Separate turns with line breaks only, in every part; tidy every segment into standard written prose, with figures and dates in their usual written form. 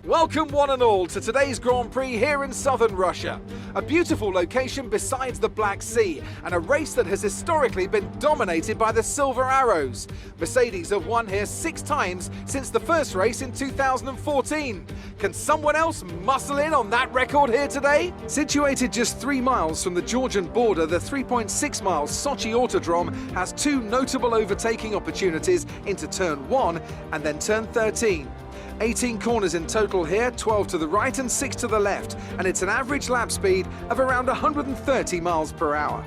Welcome one and all to today's Grand Prix here in southern Russia. A beautiful location besides the Black Sea and a race that has historically been dominated by the Silver Arrows. Mercedes have won here 6 times since the first race in 2014. Can someone else muscle in on that record here today? Situated just 3 miles from the Georgian border, the 3.6 mile Sochi Autodrome has 2 notable overtaking opportunities into turn 1 and then turn 13. 18 corners in total here, 12 to the right and 6 to the left, and it's an average lap speed of around 130 miles per hour.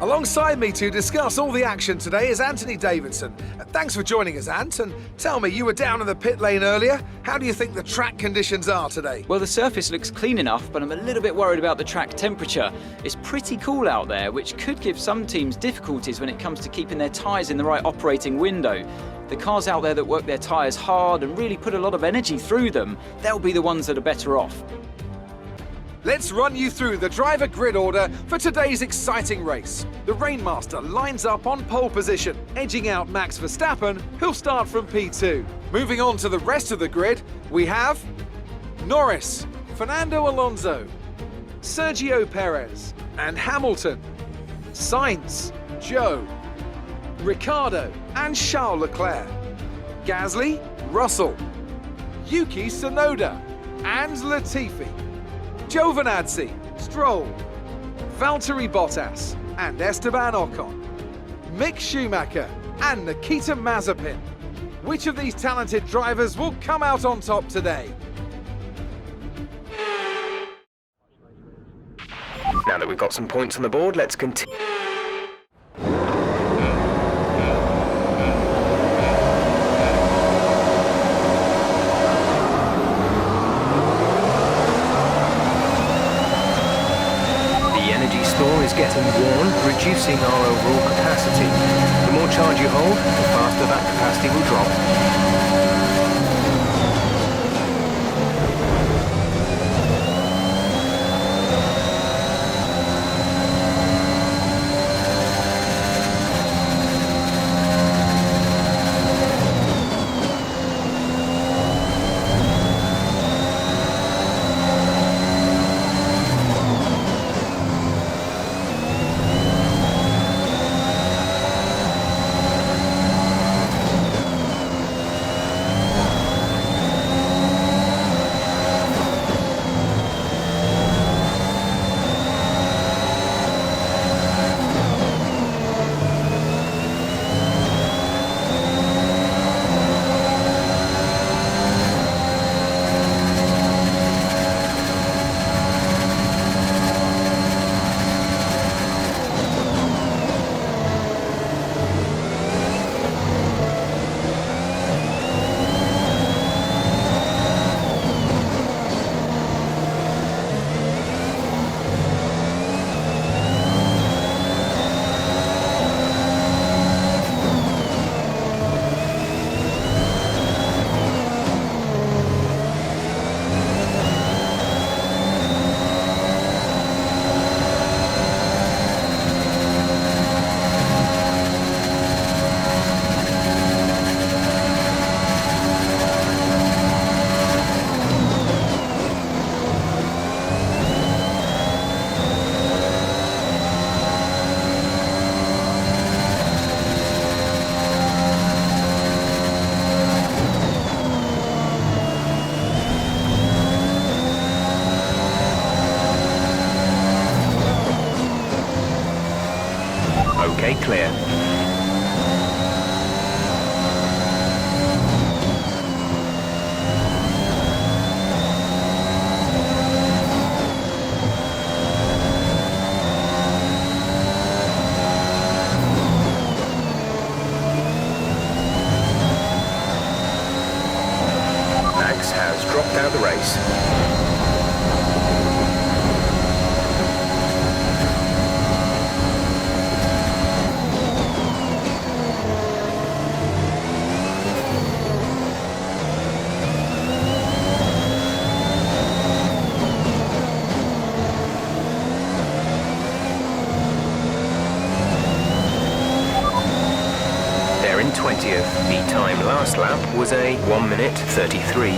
Alongside me to discuss all the action today is Anthony Davidson. Thanks for joining us, Ant, and tell me, you were down in the pit lane earlier. How do you think the track conditions are today?
Well, the surface looks clean enough, but I'm a little bit worried about the track temperature. It's pretty cool out there, which could give some teams difficulties when it comes to keeping their tyres in the right operating window. The cars out there that work their tyres hard and really put a lot of energy through them, they'll be the ones that are better off.
Let's run you through the driver grid order for today's exciting race. The Rainmaster lines up on pole position, edging out Max Verstappen, who'll start from P2. Moving on to the rest of the grid, we have Norris, Fernando Alonso, Sergio Perez, and Hamilton, Sainz, Joe, Ricciardo, and Charles Leclerc, Gasly, Russell, Yuki Tsunoda, and Latifi, Giovinazzi, Stroll, Valtteri Bottas, and Esteban Ocon, Mick Schumacher, and Nikita Mazepin. Which of these talented drivers will come out on top today?
Now that we've got some points on the board, let's continue. Is getting worn, reducing our overall capacity. The more charge you hold, the faster that capacity will drop. Okay, clear. Max has dropped out of the race. They're in 20th, the time last last lap was a 1 minute 33.0.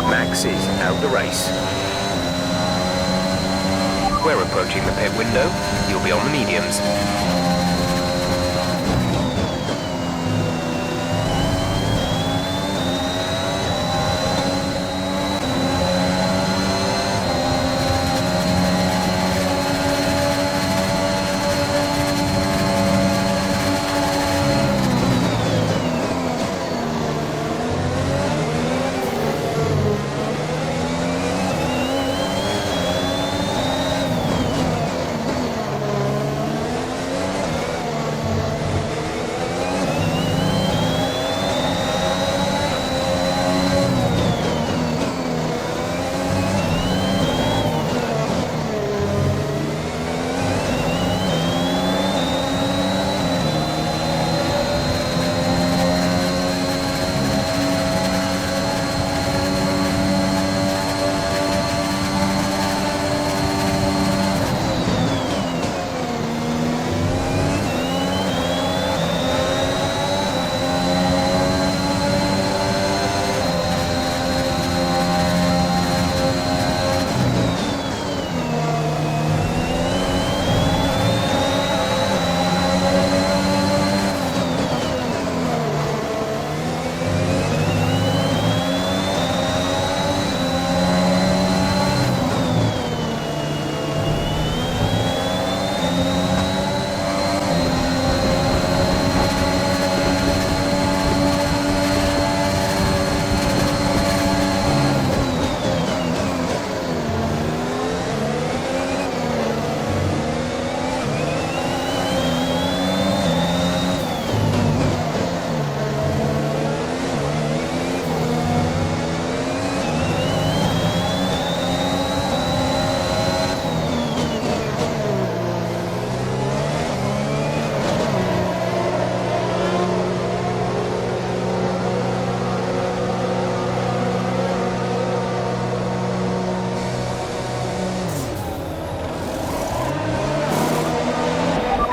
Max is out the race. We're approaching the pit window. You'll be on the mediums.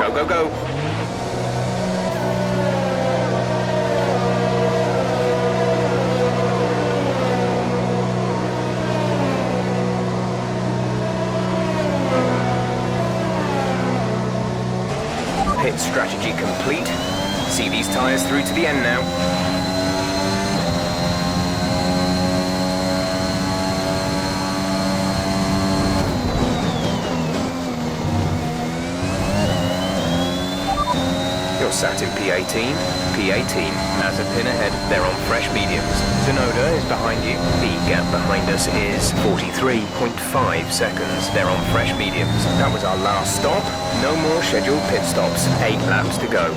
Go, go, go. Pit strategy complete. See these tyres through to the end now. Sat in P18, P18, Mazepin ahead, they're on fresh mediums. Tsunoda is behind you, the gap behind us is 43.5 seconds, they're on fresh mediums. That was our last stop, no more scheduled pit stops, 8 laps to go.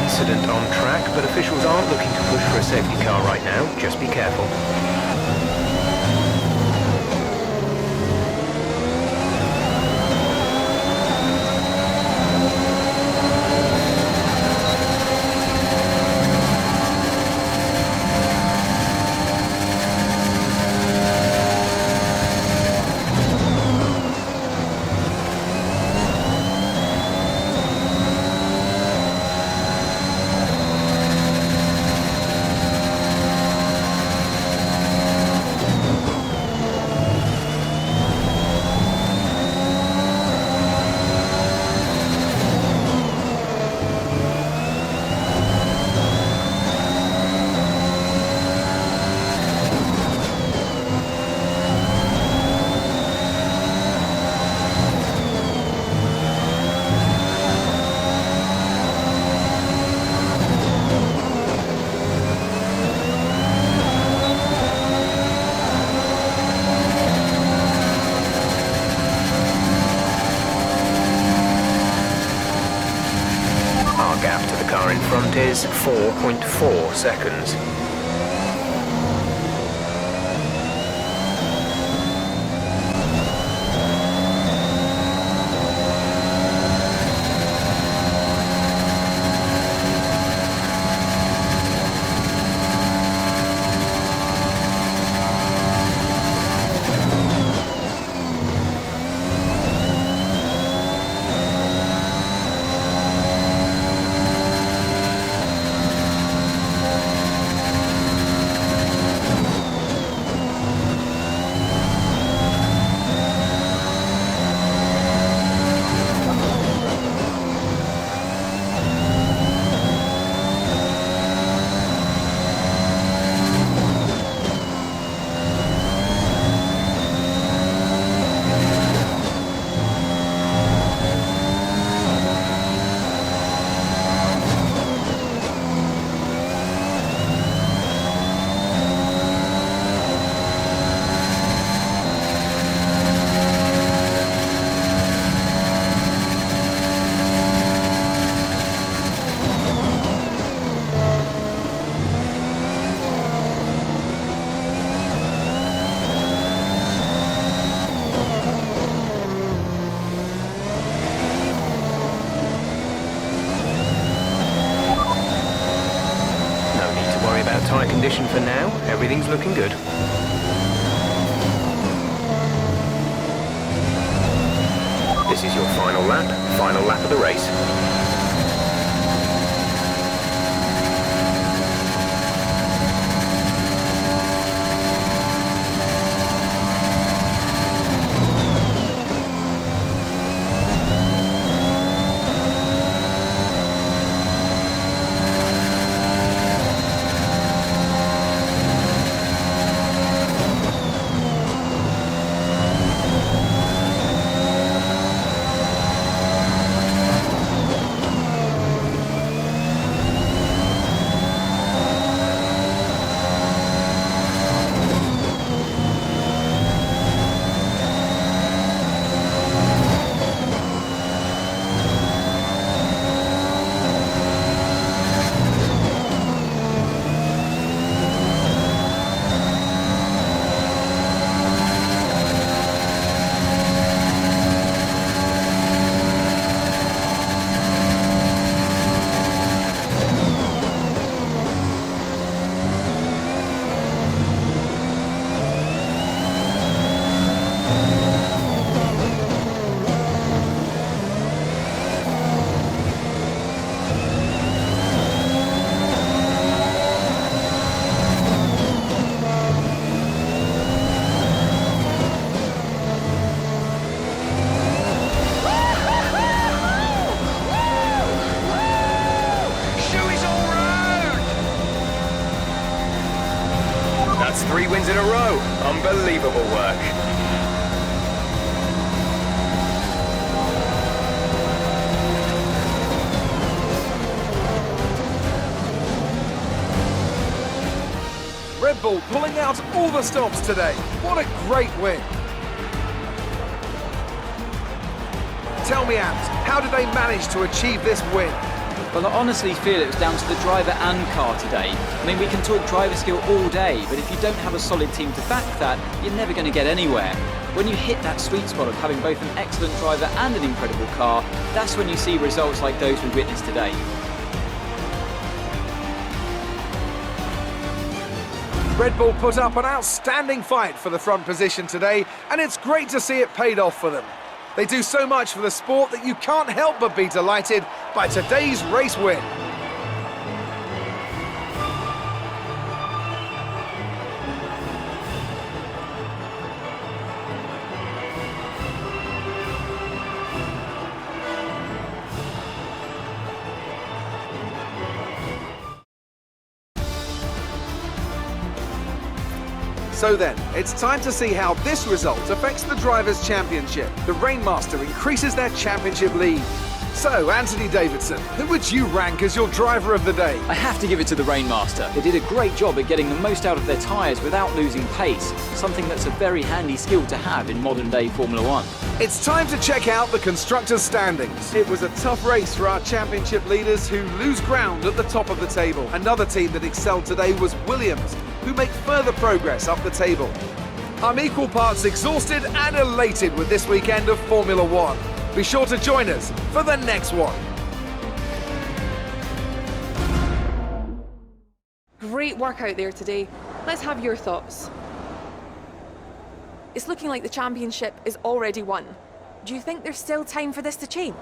Incident on track, but officials aren't looking to push for a safety car right now. Just be careful. car in front is 4.4 seconds. Tyre condition for now, everything's looking good. This is your final lap of the race. That's 3 wins in a row. Unbelievable work.
Red Bull pulling out all the stops today. What a great win. Tell me, Ant, how did they manage to achieve this win?
Well, I honestly feel it was down to the driver and car today. I mean, we can talk driver skill all day, but if you don't have a solid team to back that, you're never going to get anywhere. When you hit that sweet spot of having both an excellent driver and an incredible car, that's when you see results like those we witnessed today.
Red Bull put up an outstanding fight for the front position today, and it's great to see it paid off for them. They do so much for the sport that you can't help but be delighted by today's race win. So then, it's time to see how this result affects the Drivers' Championship. The Rainmaster increases their championship lead. So, Anthony Davidson, who would you rank as your driver of the day?
I have to give it to the Rainmaster. They did a great job at getting the most out of their tyres without losing pace, something that's a very handy skill to have in modern-day Formula One.
It's time to check out the constructors' standings. It was a tough race for our championship leaders who lose ground at the top of the table. Another team that excelled today was Williams, who make further progress up the table. I'm equal parts exhausted and elated with this weekend of Formula One. Be sure to join us for the next one.
Great work out there today. Let's have your thoughts. It's looking like the championship is already won. Do you think there's still time for this to change?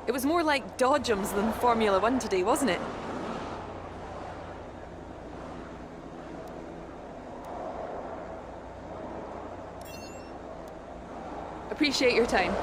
It was more like dodgems than Formula One today, wasn't it? Appreciate your time.